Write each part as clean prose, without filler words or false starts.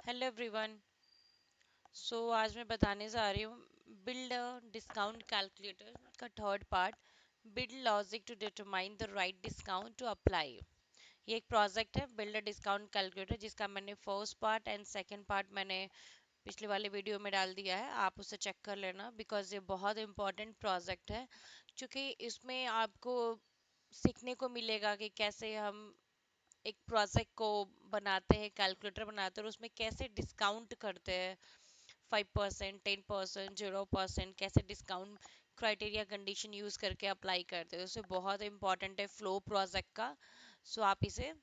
Hello everyone. आज मैं बताने जा रही हूँ बिल्ड अ डिस्काउंट कैलकुलेटर का third part, build logic to determine the right discount to apply. ये एक प्रोजेक्ट है बिल्ड अ डिस्काउंट कैलकुलेटर, जिसका मैंने first part and second part मैंने पिछले वाले वीडियो में डाल दिया है। आप उसे चेक कर लेना बिकॉज ये बहुत इंपॉर्टेंट प्रोजेक्ट है, क्योंकि इसमें आपको सीखने को मिलेगा कि कैसे हम एक प्रोजेक्ट को बनाते हैं, कैलकुलेटर बनाते हैं और उसमें कैसे डिस्काउंट करते हैं। 5%, 10%, 0%, कैसे डिस्काउंट क्राइटेरिया कंडीशन यूज करके अप्लाई करते हैं। तो बहुत इंपॉर्टेंट है फ्लो प्रोजेक्ट का। आप इसे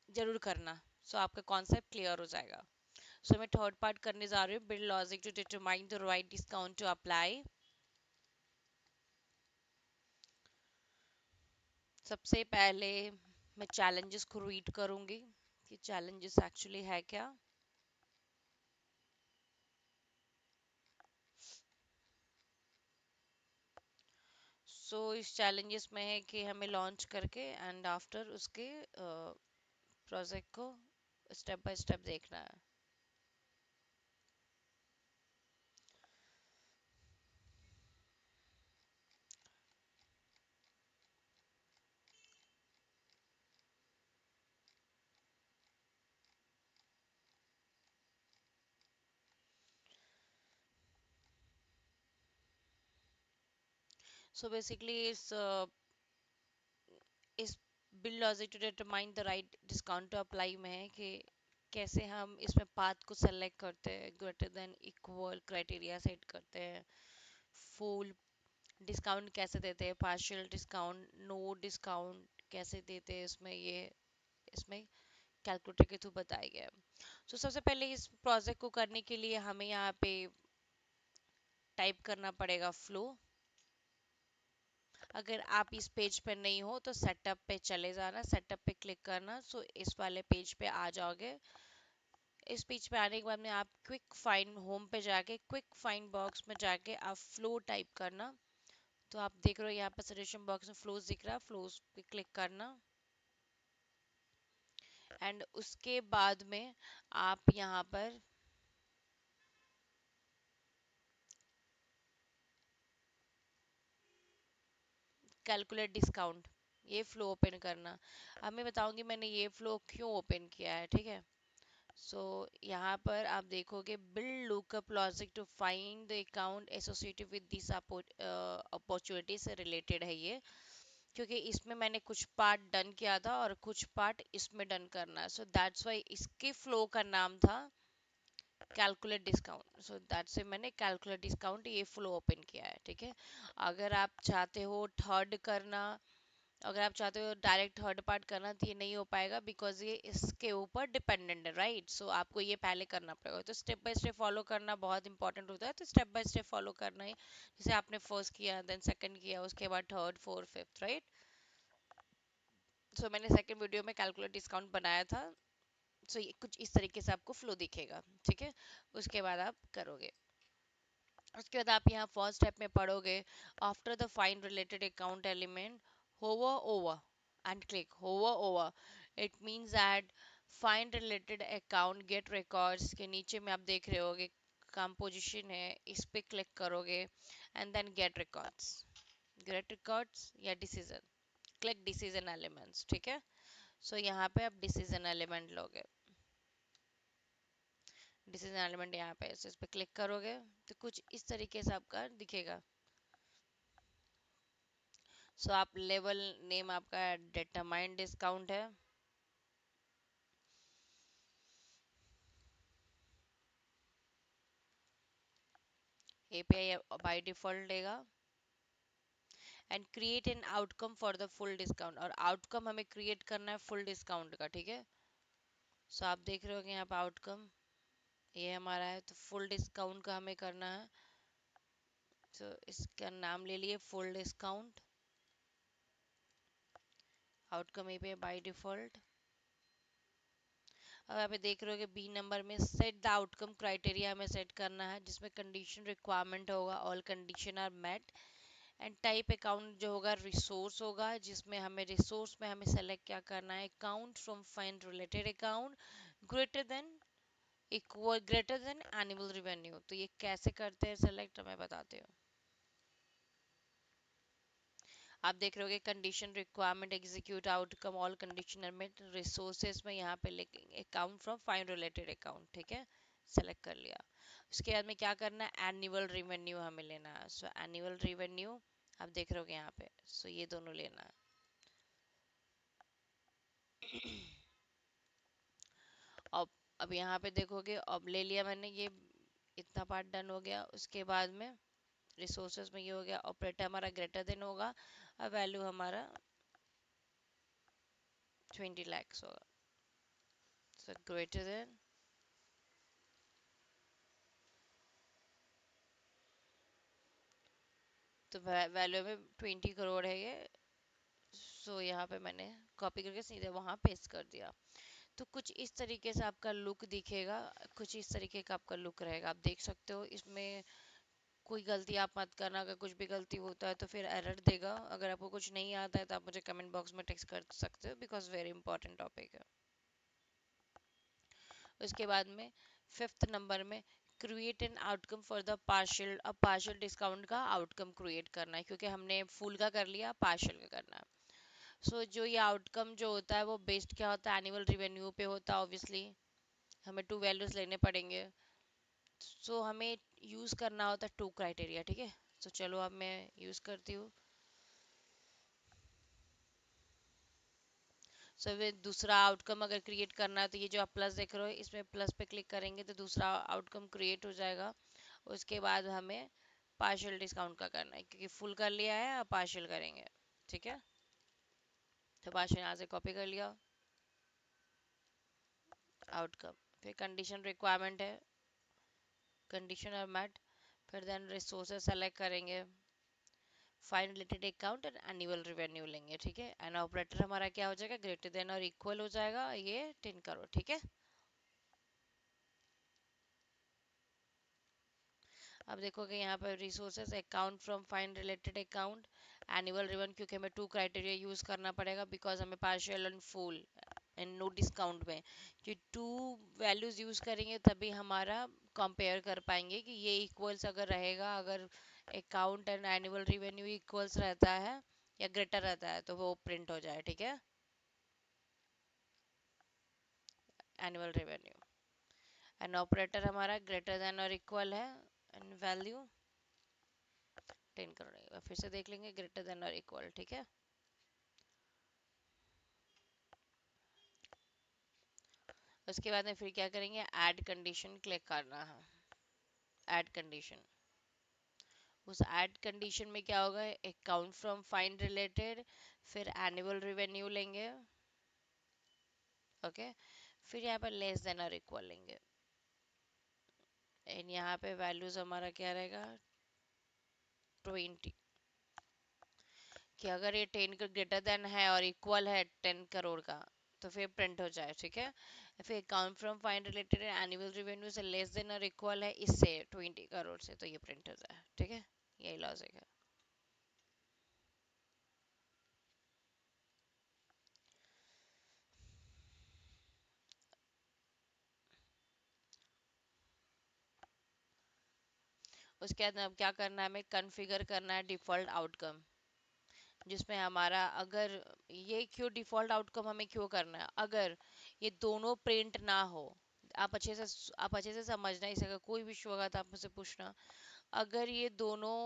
जरूर करना। आपका कॉन्सेप्ट क्लियर हो जाएगा। मैं थर्ड पार्ट करने जा रही हूँ, build logic to determine the right discount to apply. सबसे पहले मैं चैलेंजेस को रीड करूंगी कि चैलेंजेस एक्चुअली है क्या। इस चैलेंजेस में है कि हमें लॉन्च करके एंड आफ्टर उसके प्रोजेक्ट को स्टेप बाय स्टेप देखना है। बेसिकली इस build logic to determine the right discount to apply में है कि कैसे हम इसमें पाथ को सेलेक्ट करते हैं, greater than equal criteria set करते हैं, फुल डिस्काउंट कैसे देते हैं, पार्शियल डिस्काउंट, नो डिस्काउंट कैसे देते हैं। इसमें कैलकुलेटर के थ्रू बताया गया है। सबसे पहले इस प्रोजेक्ट को करने के लिए हमें यहाँ पे टाइप करना पड़ेगा फ्लो। अगर आप इस पेज पे नहीं हो तो सेटअप पे चले जाना, सेटअप पे क्लिक करना। इस वाले पेज पे आ जाओगे। इस पेज पे आने के बाद में आप क्विक फाइंड होम पे जाके क्विक फाइंड बॉक्स में जाके आप फ्लो टाइप करना। तो आप देख रहे हो यहाँ पर सजेशन बॉक्स में फ्लोज दिख रहा है, फ्लोज पे क्लिक करना। एंड उसके बाद में आप यहाँ पर कैलकुलेट डिस्काउंट, ये फ्लो ओपन करना। अब मैं बताऊंगी मैंने ये फ्लो क्यों ओपन किया है, ठीक है। यहाँ पर आप देखोगे build lookup logic to find the account associated with this opportunity से रिलेटेड है ये, क्योंकि इसमें मैंने कुछ पार्ट डन किया था और कुछ पार्ट इसमें डन करना है। दैट्स वाई इसके फ्लो का नाम था कैलकुलेट डिस्काउंट। दैट्स से मैंने कैलकुलेट डिस्काउंट ये फ्लो ओपन किया है, ठीक है। अगर आप चाहते हो थर्ड करना, अगर आप चाहते हो डायरेक्ट थर्ड पार्ट करना तो ये नहीं हो पाएगा, बिकॉज ये इसके ऊपर डिपेंडेंट है, राइट। आपको ये पहले करना पड़ेगा। तो स्टेप बाय स्टेप फॉलो करना बहुत इंपॉर्टेंट होता है। तो स्टेप बाय स्टेप फॉलो करना है, जैसे आपने फर्स्ट किया, देन सेकंड किया, उसके बाद थर्ड, फोर्थ, फिफ्थ, राइट। मैंने सेकंड वीडियो में कैलकुलेट डिस्काउंट बनाया था। ये कुछ इस तरीके से आपको फ्लो दिखेगा, ठीक है। उसके बाद आप करोगे। उसके बाद आप यहाँ फर्स्ट स्टेप में पढ़ोगे, after the find related account element hover over and click hover over. It means that find related account get records के नीचे में आप देख रहे होगे कंपोजिशन है, इस पे क्लिक करोगे एंड देन गेट रिकॉर्ड्स या डिसीजन, क्लिक डिसीजन एलिमेंट्स, ठीक है। यहाँ पे आप डिसीजन एलिमेंट लोगे। डिसीजन एलिमेंट यहाँ पे इस पे क्लिक करोगे तो कुछ इस तरीके से आपका दिखेगा। आप लेवल नेम आपका डिटरमाइन डिस्काउंट है। एपीआई बाय डिफॉल्ट देगा। And create an outcome for the full discount, और आउटकम हमें क्रिएट करना है फुल डिस्काउंट का, ठीक है। आप देख रहे हो यहाँ पे आउटकम ये हमारा है, तो फुल डिस्काउंट का हमें करना है। इसका नाम ले लिए full discount. Outcome API by default. अब यहाँ पे देख रहे हो कि बी नंबर में सेट द आउटकम क्राइटेरिया हमें सेट करना है, जिसमें कंडीशन रिक्वायरमेंट होगा all condition are met. And type account जो होगा रिसोर्स होगा, जिसमें हमें रिसोर्स में हमें सेलेक्ट क्या करना है, account from find related account greater than equal greater than annual revenue. तो ये कैसे करते हैं सेलेक्ट, मैं बताती हूँ। आप देख रहे होगे condition requirement execute outcome all conditional में रिसोर्सेज में यहाँ पे लिखेंगे account from find related account, ठीक है, सेलेक्ट कर लिया। उसके बाद में क्या करना है, एनुअल रिवेन्यू हमें लेना है। सो एनुअल रिवेन्यू आप देख रहे होगे यहाँ पे, सो ये दोनों लेना है। अब यहाँ पे देखोगे, अब ले लिया मैंने ये, इतना पार्ट डन हो गया। उसके बाद में रिसोर्सेज में ये हो गया, ऑपरेटर हमारा ग्रेटर देन होगा, और वैल्यू हमारा 20 lakhs होगा। सो ग्रेटर देन, तो वैल्यू में 20 करोड़ है ये। सो यहाँ पे मैंने कॉपी करके सीधे वहाँ पेस्ट कर दिया। तो कुछ इस तरीके से आपका लुक दिखेगा, कुछ इस तरीके का आपका लुक रहेगा। आप देख सकते हो इसमें कोई गलती आप मत करना, अगर कुछ भी गलती होता है तो फिर एरर देगा। अगर आपको कुछ नहीं आता है तो आप मुझे कमेंट बॉक्स में टेक्स्ट कर सकते हो, बिकॉज वेरी इंपॉर्टेंट टॉपिक है। उसके बाद में फिफ्थ नंबर में create an outcome for the partial, अब पार्शियल डिस्काउंट का आउटकम क्रिएट करना है, क्योंकि हमने फुल का कर लिया, पार्शियल का करना है। सो जो ये आउटकम जो होता है वो बेस्ड क्या होता है, एनुअल रिवेन्यू पे होता है ऑब्वियसली। हमें टू वैल्यूज लेने पड़ेंगे। सो हमें यूज करना होता है टू क्राइटेरिया, ठीक है। सो चलो अब मैं यूज करती हूँ। सो वे दूसरा आउटकम अगर क्रिएट करना है तो ये जो आप प्लस देख रहे हो, इसमें प्लस पे क्लिक करेंगे तो दूसरा आउटकम क्रिएट हो जाएगा। उसके बाद हमें पार्शियल डिस्काउंट का करना है, क्योंकि फुल कर लिया है, अब पार्शियल करेंगे, ठीक है। तो पार्शियल यहाँ से कॉपी कर लिया, आउटकम, फिर कंडीशन रिक्वायरमेंट है, कंडीशन और मेट, फिर देन रिसोर्सेज सेलेक्ट करेंगे, find related account and annual revenue लेंगे, ठीक है। एंड ऑपरेटर हमारा क्या हो जाएगा, ग्रेटर देन और इक्वल हो जाएगा ये 10 करोड़, ठीक है। अब देखोगे यहाँ पर resources account from find related account annual revenue, क्योंकि हमें टू क्राइटेरिया यूज करना पड़ेगा, बिकॉज हमें partial and full and no discount में कि टू वैल्यूज यूज करेंगे तभी हमारा कंपेयर कर पाएंगे कि ये इक्वल्स अगर रहेगा, अगर account and annual revenue equals रहता है या ग्रेटर रहता है तो वो प्रिंट हो जाए, ठीक है। एनुअल रेवेन्यू एंड ऑपरेटर हमारा ग्रेटर देन और इक्वल है, एंड वैल्यू 10 करोड़। फिर से देख लेंगे, ग्रेटर देन और इक्वल, ठीक है। उसके बाद में फिर क्या करेंगे, ऐड कंडीशन क्लिक करना है, ऐड कंडीशन। उस ऐड कंडीशन में क्या होगा, अकाउंट फ्रॉम फाइंड रिलेटेड, फिर एनुअल रिवेन्यू लेंगे, ओके। फिर यहाँ पर लेस देन और इक्वल लेंगे, एंड यहाँ पे वैल्यूज हमारा क्या रहेगा, 20, कि अगर ये 10 का ग्रेटर देन है और इक्वल है 10 करोड़ का तो फिर प्रिंट हो जाए, ठीक है। फिर account from find related annual revenue से लेस देन और इक्वल है इससे 20 करोड़ से, तो ये प्रिंट हो जाए, ठीक है। यही लॉजिक है। उसके बाद अब क्या करना है, हमें कॉन्फ़िगर करना है डिफ़ॉल्ट आउटकम, जिसमें हमारा अगर ये क्यों डिफ़ॉल्ट आउटकम हमें क्यों करना है, अगर ये दोनों प्रिंट ना हो, आप अच्छे से समझना, इसे अगर कोई भी इशू होगा तो आप मुझसे पूछना। अगर ये दोनों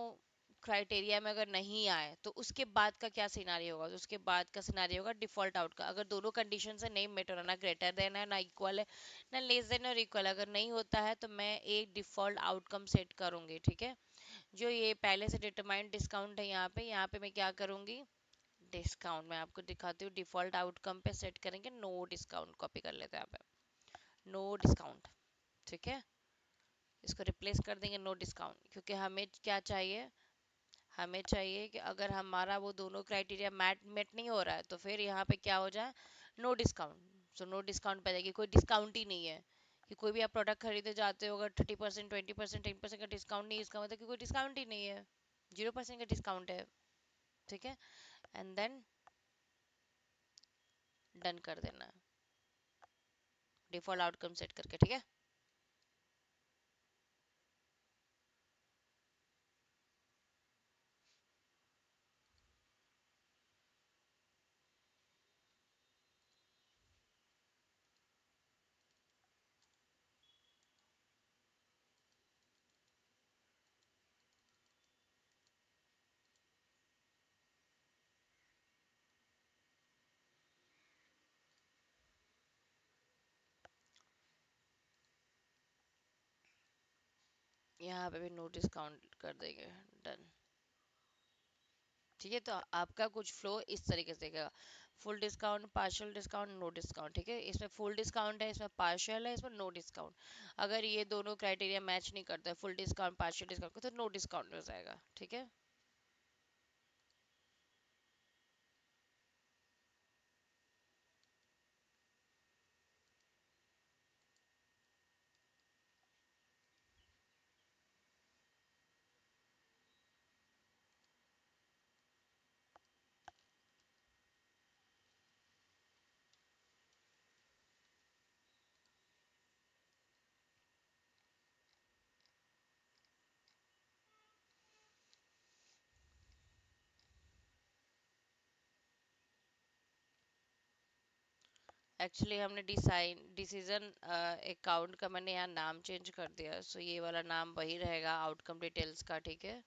क्राइटेरिया में अगर नहीं आए तो उसके बाद का क्या सिनारियो होगा, तो उसके बाद का सिनारियो होगा डिफॉल्ट आउट का, अगर दोनों कंडीशन से नहीं मेट हो रहा, ना ग्रेटर देन है ना इक्वल है ना लेस देन और इक्वल, अगर नहीं होता है तो मैं एक डिफॉल्ट आउटकम सेट करूंगी, ठीक है। जो ये पहले से डिटरमाइंड डिस्काउंट है, यहाँ पे मैं क्या करूंगी, डिस्काउंट मैं आपको दिखाती हूँ। डिफॉल्ट आउटकम पे सेट करेंगे नो डिस्काउंट, कॉपी कर लेते हैं यहाँ पे, नो डिस्काउंट, ठीक है। इसको रिप्लेस कर देंगे नो डिस्काउंट, क्योंकि हमें क्या चाहिए, हमें चाहिए कि अगर हमारा वो दोनों क्राइटेरिया मैट मेट नहीं हो रहा है तो फिर यहाँ पे क्या हो जाए, no discount. So no discount पे जाएगी, कोई डिस्काउंट ही नहीं है। कि कोई भी आप प्रोडक्ट खरीदे जाते हो, अगर 30%, 20%, 10% का डिस्काउंट नहीं है, इसका मतलब कि कोई डिस्काउंट ही नहीं है, 0% का डिस्काउंट है, ठीक है। एंड देन डन कर देना है डिफॉल्ट आउटकम सेट करके, ठीक है। यहाँ पे भी नो डिस्काउंट कर देंगे। डन। ठीक है, तो आपका कुछ फ्लो इस तरीके से देखेगा। Full discount, partial discount, no discount. ठीक है, इसमें फुल डिस्काउंट है, इसमें पार्शियल है, इसमें नो डिस्काउंट। अगर ये दोनों क्राइटेरिया मैच नहीं करता है, फुल डिस्काउंट पार्शियल डिस्काउंट, तो नो डिस्काउंट हो जाएगा। ठीक है। एक्चुअली हमने डिसीजन अकाउंट का मैंने यहाँ नाम चेंज कर दिया, सो ये वाला नाम वही रहेगा आउटकम डिटेल्स का। ठीक है।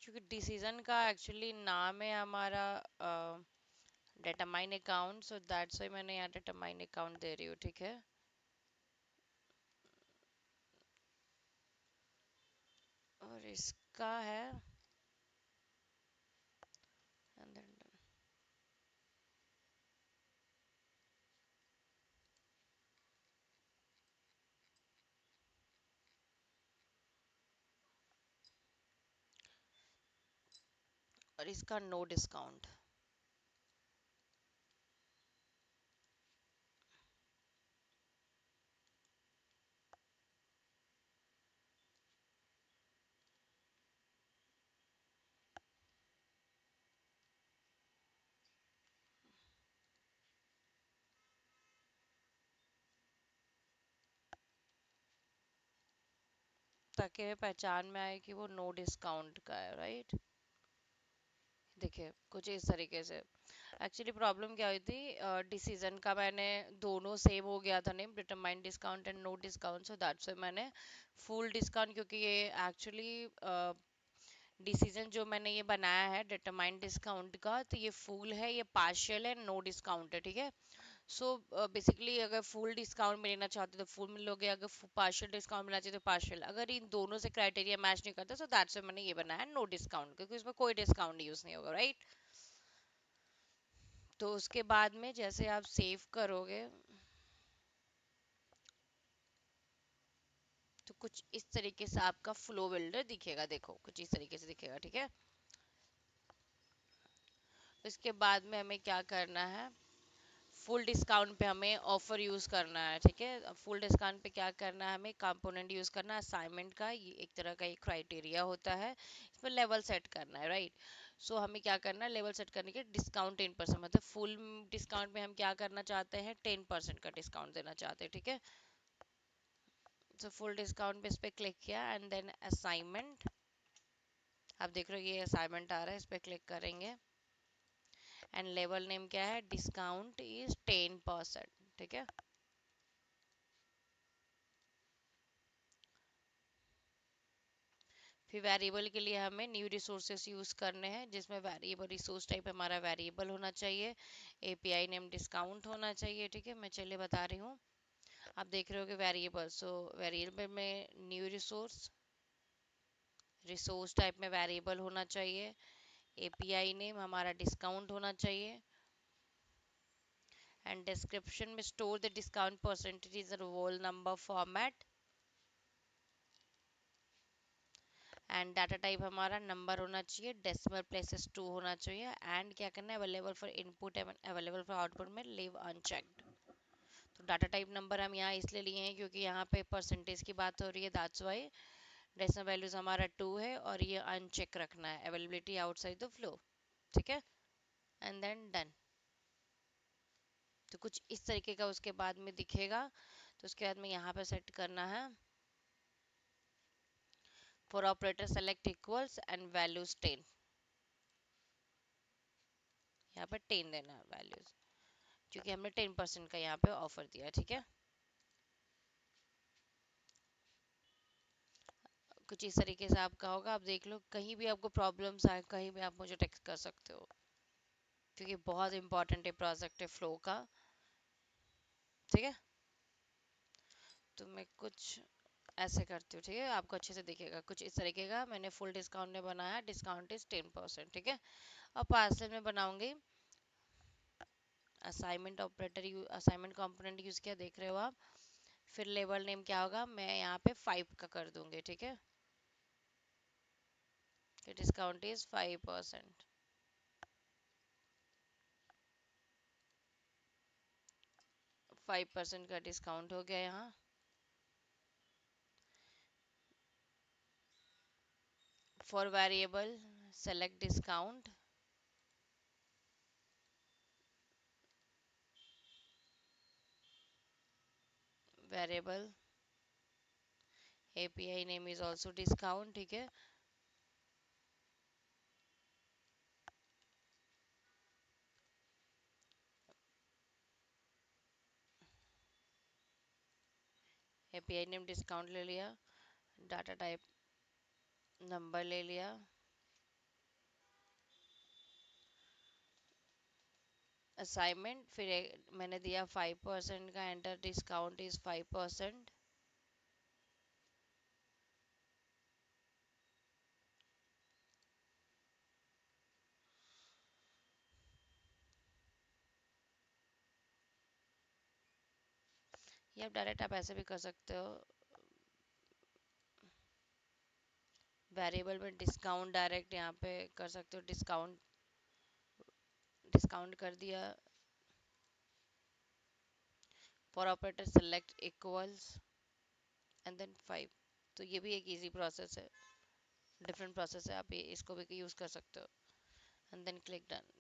क्योंकि डिसीजन का एक्चुअली नाम है हमारा डेटामाइन अकाउंट, सो दैट्स वाई मैंने यहाँ डेटामाइन अकाउंट दे रही हूँ। ठीक है। और इसका है and then और इसका नो डिस्काउंट। ताकि पहचान में आए कि वो नो डिस्काउंट का है, राइट। देखिए कुछ इस तरीके से। एक्चुअली प्रॉब्लम क्या हुई थी, डिसीजन का मैंने दोनों सेम हो गया था name, determine discount and no discount, so that's why मैंने फुल डिस्काउंट, क्योंकि ये एक्चुअली डिसीजन जो मैंने ये बनाया है डिटरमाइन डिस्काउंट का, तो ये फुल है, ये पार्शियल है, नो डिस्काउंट है। ठीक है। सो बेसिकली अगर फुल डिस्काउंट में लेना चाहते हो तो फुल मिलोगे, अगर पार्शियल डिस्काउंट मिलना चाहिए तो पार्शियल। अगर इन दोनों से क्राइटेरिया मैच नहीं करता, सो दैट्स व्हाई मैंने ये बनाया नो डिस्काउंट, क्योंकि इसमें कोई डिस्काउंट यूज नहीं होगा, राइट। तो उसके बाद में जैसे आप सेव करोगे, तो कुछ इस तरीके से आपका फ्लो बिल्डर दिखेगा। देखो कुछ इस तरीके से दिखेगा। ठीक है। उसके बाद में हमें क्या करना है, फुल डिस्काउंट पे हमें ऑफर यूज करना है, ठीक है। फुल डिस्काउंट पे क्या करना है, हमें कंपोनेंट यूज करना है असाइनमेंट का, ये एक तरह का एक क्राइटेरिया होता है, इसमें लेवल सेट करना है, राइट। सो हमें क्या करना है, लेवल सेट करने के डिस्काउंट 10%, मतलब फुल डिस्काउंट में हम क्या करना चाहते हैं, 10% का डिस्काउंट देना चाहते हैं, ठीक है। सो फुल डिस्काउंट पे इस पे क्लिक किया एंड देन असाइनमेंट, आप देख रहे हो ये असाइनमेंट आ रहा है, इस पे क्लिक करेंगे एंड लेवल नेम क्या है, डिस्काउंट इज 10%, ठीक है। फिर वेरिएबल के लिए हमें न्यू रिसोर्सेस यूज करने हैं, जिसमें वेरिएबल रिसोर्स टाइप हमारा वेरिएबल होना चाहिए, एपीआई नेम डिस्काउंट होना चाहिए, ठीक है। मैं चलिए बता रही हूँ, आप देख रहे हो कि वेरिएबल, सो वेरिएबल में न्यू रिसोर्स, रिसोर्स टाइप में वेरिएबल होना चाहिए, एपीआई नेम हमारा डिस्काउंट होना चाहिए, एंड डिस्क्रिप्शन में store the discount percentage in roll number format, and data type हमारा नंबर होना चाहिए, डेसिमल प्लेसेस 2 होना चाहिए, एंड क्या करना है, available for input and available for output में लीव अनचेक्ड। तो डाटा टाइप नंबर हम यहाँ इसलिए लिए हैं क्योंकि यहाँ पे परसेंटेज की बात हो रही है, दैट्स वाई। डेसिमल वैल्यूज हमारा 2 है और ये अनचेक रखना है, अवेलेबिलिटी आउटसाइड द फ्लो, ठीक है। And then done. तो कुछ इस तरीके का उसके बाद में दिखेगा। तो उसके बाद में यहाँ पे सेट करना है, for operator select equals and values 10, यहाँ पे 10 देना है वैल्यूज, क्योंकि हमने 10% का यहाँ पे ऑफर दिया है, ठीक है। कुछ इस तरीके से आपका होगा, आप देख लो, कहीं भी आपको प्रॉब्लम्स आए कहीं भी आप मुझे टेक्स्ट कर सकते हो, क्योंकि बहुत इंपॉर्टेंट है प्रोजेक्ट है फ्लो का, ठीक है। तो मैं कुछ ऐसे करती हूँ, ठीक है, आपको अच्छे से दिखेगा। कुछ इस तरीके का मैंने फुल डिस्काउंट में बनाया, डिस्काउंट इज 10%, ठीक है। और पार्सल में बनाऊंगी assignment operator, assignment component use किया, देख रहे हो आप। फिर लेबल नेम क्या होगा, मैं यहाँ पे 5 का कर दूंगी, ठीक है, कि डिस्काउंट इज 5%, 5% का डिस्काउंट हो गया यहाँ। For variable, select discount, variable API name is also discount, ठीक है। API name discount ले लिया, डाटा टाइप नंबर ले लिया, असाइनमेंट फिर मैंने दिया 5% का, एंटर डिस्काउंट इज 5%, ये आप डायरेक्ट आप ऐसे भी कर सकते हो, वेरिएबल में डिस्काउंट डायरेक्ट यहाँ पे कर सकते हो, डिस्काउंट, डिस्काउंट कर दिया, for operator select equals and then 5। तो ये भी एक इजी प्रोसेस है, डिफरेंट प्रोसेस है, आप ये इसको भी यूज कर सकते हो, एंड देन क्लिक डन।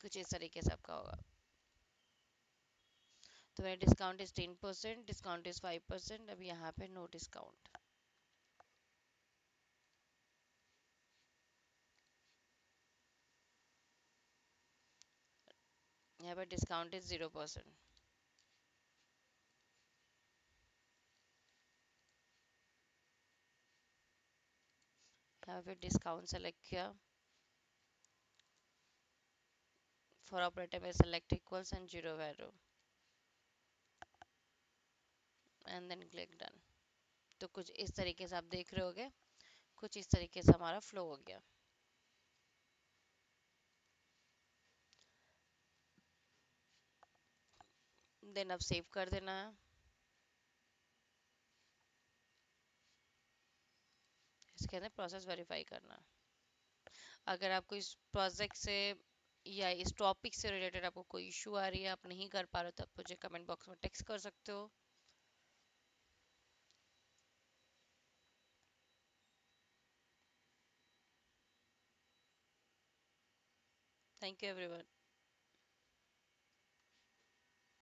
कुछ इस तरीके से आपका होगा। तो मेरा डिस्काउंट इज 10%, डिस्काउंट इज 5%, अब यहाँ पे नो डिस्काउंट, यहाँ पे डिस्काउंट इज 0%, यहाँ पे डिस्काउंट सेलेक्ट किया, फॉर ऑपरेटर में select equals and zero value, and then click done. तो कुछ इस तरीके से आप देख रहे होगे, कुछ इस तरीके से हमारा फ्लो हो गया। देन अब सेव कर देना है, इसके अंदर प्रोसेस वेरीफाई करना है। अगर आपको इस प्रोजेक्ट से या इस टॉपिक से रिलेटेड आपको कोई इशू आ रही है, आप नहीं कर पा रहे हो, तो आप मुझे कमेंट बॉक्स में टेक्स्ट कर सकते हो। Thank you everyone.